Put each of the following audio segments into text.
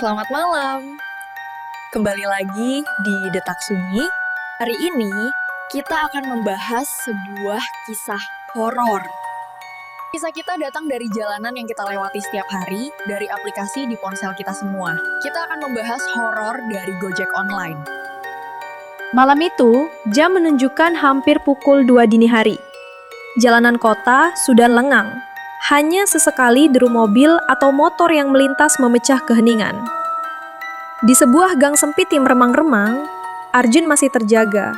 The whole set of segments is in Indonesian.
Selamat malam. Kembali lagi di Detak Sunyi. Hari ini kita akan membahas sebuah kisah horor. Kisah kita datang dari jalanan yang kita lewati setiap hari, dari aplikasi di ponsel kita semua. Kita akan membahas horor dari Gojek online. Malam itu, jam menunjukkan hampir pukul 2 dini hari. Jalanan kota sudah lengang. Hanya sesekali deru mobil atau motor yang melintas memecah keheningan. Di sebuah gang sempit yang remang-remang, Arjun masih terjaga.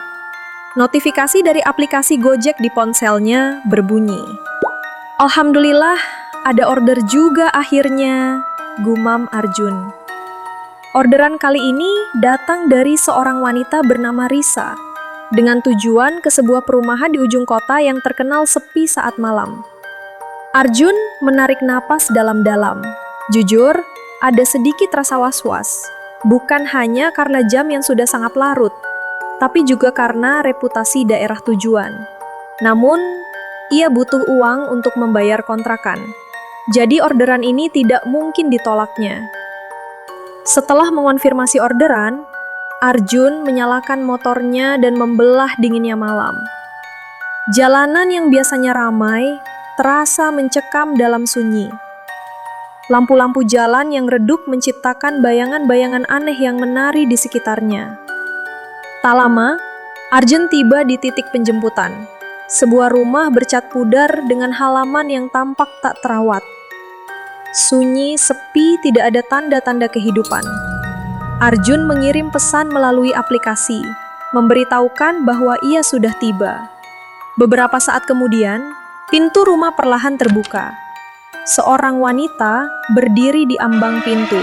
Notifikasi dari aplikasi Gojek di ponselnya berbunyi. Alhamdulillah, ada order juga akhirnya, gumam Arjun. Orderan kali ini datang dari seorang wanita bernama Risa, dengan tujuan ke sebuah perumahan di ujung kota yang terkenal sepi saat malam. Arjun menarik napas dalam-dalam. Jujur, ada sedikit rasa was-was. Bukan hanya karena jam yang sudah sangat larut, tapi juga karena reputasi daerah tujuan. Namun, ia butuh uang untuk membayar kontrakan. Jadi orderan ini tidak mungkin ditolaknya. Setelah mengonfirmasi orderan, Arjun menyalakan motornya dan membelah dinginnya malam. Jalanan yang biasanya ramai terasa mencekam dalam sunyi. Lampu-lampu jalan yang redup menciptakan bayangan-bayangan aneh yang menari di sekitarnya. Tak lama, Arjun tiba di titik penjemputan. Sebuah rumah bercat pudar dengan halaman yang tampak tak terawat. Sunyi, sepi, tidak ada tanda-tanda kehidupan. Arjun mengirim pesan melalui aplikasi, memberitahukan bahwa ia sudah tiba. Beberapa saat kemudian, pintu rumah perlahan terbuka. Seorang wanita berdiri di ambang pintu.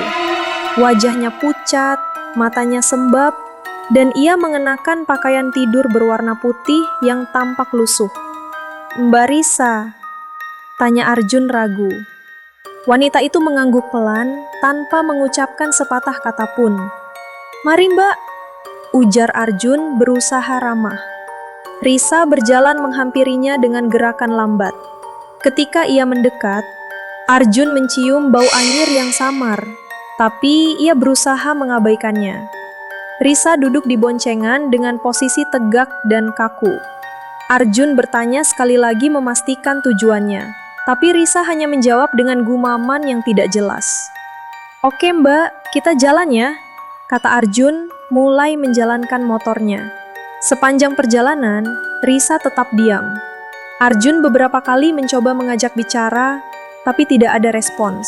Wajahnya pucat, matanya sembab, dan ia mengenakan pakaian tidur berwarna putih yang tampak lusuh. "Mbak Risa?" tanya Arjun ragu. Wanita itu mengangguk pelan tanpa mengucapkan sepatah kata pun. "Mari Mbak," ujar Arjun berusaha ramah. Risa berjalan menghampirinya dengan gerakan lambat. Ketika ia mendekat, Arjun mencium bau anyir yang samar, tapi ia berusaha mengabaikannya. Risa duduk di boncengan dengan posisi tegak dan kaku. Arjun bertanya sekali lagi memastikan tujuannya, tapi Risa hanya menjawab dengan gumaman yang tidak jelas. "Oke Mbak, kita jalan ya," kata Arjun mulai menjalankan motornya. Sepanjang perjalanan, Risa tetap diam. Arjun beberapa kali mencoba mengajak bicara, tapi tidak ada respons.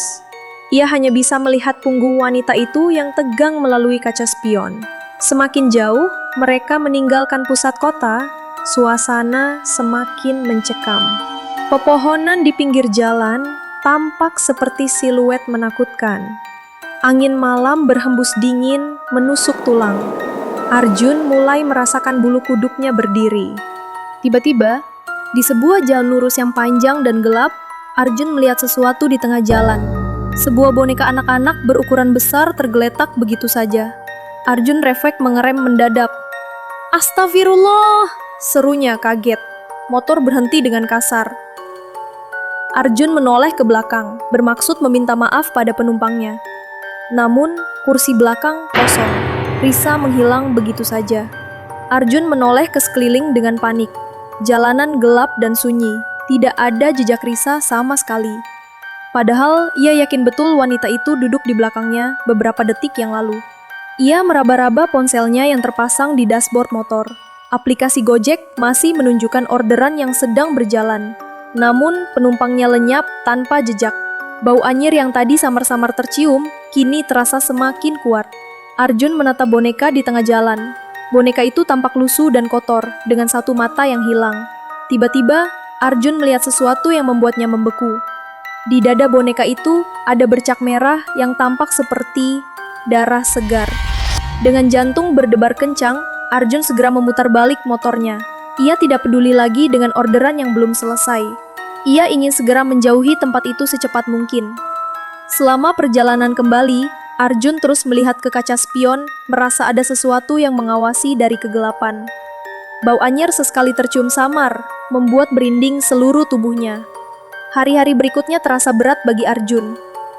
Ia hanya bisa melihat punggung wanita itu yang tegang melalui kaca spion. Semakin jauh, mereka meninggalkan pusat kota, suasana semakin mencekam. Pepohonan di pinggir jalan tampak seperti siluet menakutkan. Angin malam berhembus dingin, menusuk tulang. Arjun mulai merasakan bulu kuduknya berdiri. Tiba-tiba, di sebuah jalan lurus yang panjang dan gelap, Arjun melihat sesuatu di tengah jalan. Sebuah boneka anak-anak berukuran besar tergeletak begitu saja. Arjun refleks mengerem mendadak. "Astagfirullah!" serunya kaget. Motor berhenti dengan kasar. Arjun menoleh ke belakang, bermaksud meminta maaf pada penumpangnya. Namun, kursi belakang kosong. Risa menghilang begitu saja. Arjun menoleh ke sekeliling dengan panik. Jalanan gelap dan sunyi. Tidak ada jejak Risa sama sekali. Padahal ia yakin betul wanita itu duduk di belakangnya beberapa detik yang lalu. Ia meraba-raba ponselnya yang terpasang di dashboard motor. Aplikasi Gojek masih menunjukkan orderan yang sedang berjalan. Namun penumpangnya lenyap tanpa jejak. Bau anyir yang tadi samar-samar tercium, kini terasa semakin kuat. Arjun menatap boneka di tengah jalan. Boneka itu tampak lusuh dan kotor, dengan satu mata yang hilang. Tiba-tiba, Arjun melihat sesuatu yang membuatnya membeku. Di dada boneka itu ada bercak merah yang tampak seperti darah segar. Dengan jantung berdebar kencang, Arjun segera memutar balik motornya. Ia tidak peduli lagi dengan orderan yang belum selesai. Ia ingin segera menjauhi tempat itu secepat mungkin. Selama perjalanan kembali, Arjun terus melihat ke kaca spion, merasa ada sesuatu yang mengawasi dari kegelapan. Bau anyir sesekali tercium samar, membuat berinding seluruh tubuhnya. Hari-hari berikutnya terasa berat bagi Arjun.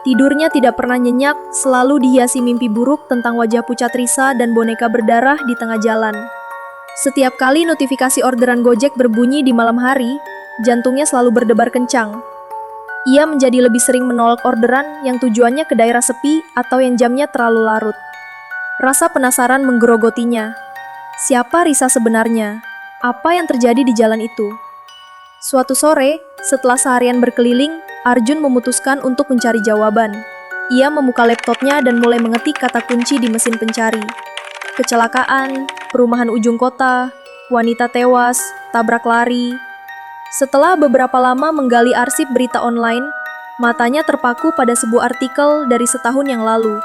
Tidurnya tidak pernah nyenyak, selalu dihiasi mimpi buruk tentang wajah pucat Risa dan boneka berdarah di tengah jalan. Setiap kali notifikasi orderan Gojek berbunyi di malam hari, jantungnya selalu berdebar kencang. Ia menjadi lebih sering menolak orderan yang tujuannya ke daerah sepi atau yang jamnya terlalu larut. Rasa penasaran menggerogotinya. Siapa Risa sebenarnya? Apa yang terjadi di jalan itu? Suatu sore, setelah seharian berkeliling, Arjun memutuskan untuk mencari jawaban. Ia membuka laptopnya dan mulai mengetik kata kunci di mesin pencari. Kecelakaan, perumahan ujung kota, wanita tewas, tabrak lari. Setelah beberapa lama menggali arsip berita online, matanya terpaku pada sebuah artikel dari setahun yang lalu.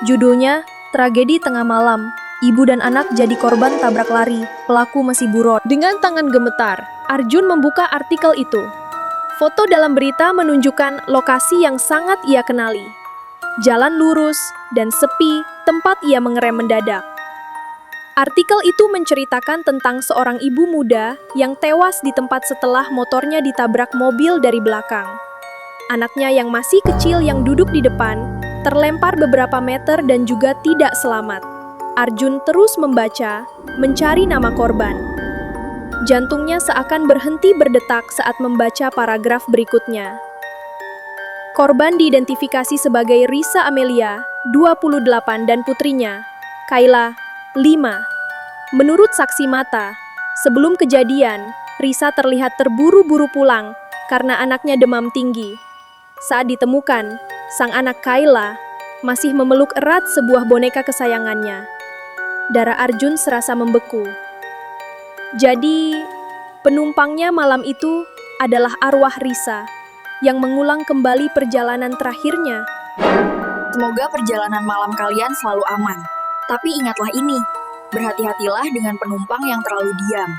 Judulnya, Tragedi Tengah Malam. Ibu dan anak jadi korban tabrak lari, pelaku masih buron. Dengan tangan gemetar, Arjun membuka artikel itu. Foto dalam berita menunjukkan lokasi yang sangat ia kenali. Jalan lurus dan sepi, tempat ia mengerem mendadak. Artikel itu menceritakan tentang seorang ibu muda yang tewas di tempat setelah motornya ditabrak mobil dari belakang. Anaknya yang masih kecil yang duduk di depan, terlempar beberapa meter dan juga tidak selamat. Arjun terus membaca, mencari nama korban. Jantungnya seakan berhenti berdetak saat membaca paragraf berikutnya. Korban diidentifikasi sebagai Risa Amelia, 28, dan putrinya, Kayla, 5. Menurut saksi mata, sebelum kejadian, Risa terlihat terburu-buru pulang karena anaknya demam tinggi. Saat ditemukan, sang anak Kayla masih memeluk erat sebuah boneka kesayangannya. Darah Arjun serasa membeku. Jadi, penumpangnya malam itu adalah arwah Risa yang mengulang kembali perjalanan terakhirnya. Semoga perjalanan malam kalian selalu aman. Tapi ingatlah ini, berhati-hatilah dengan penumpang yang terlalu diam.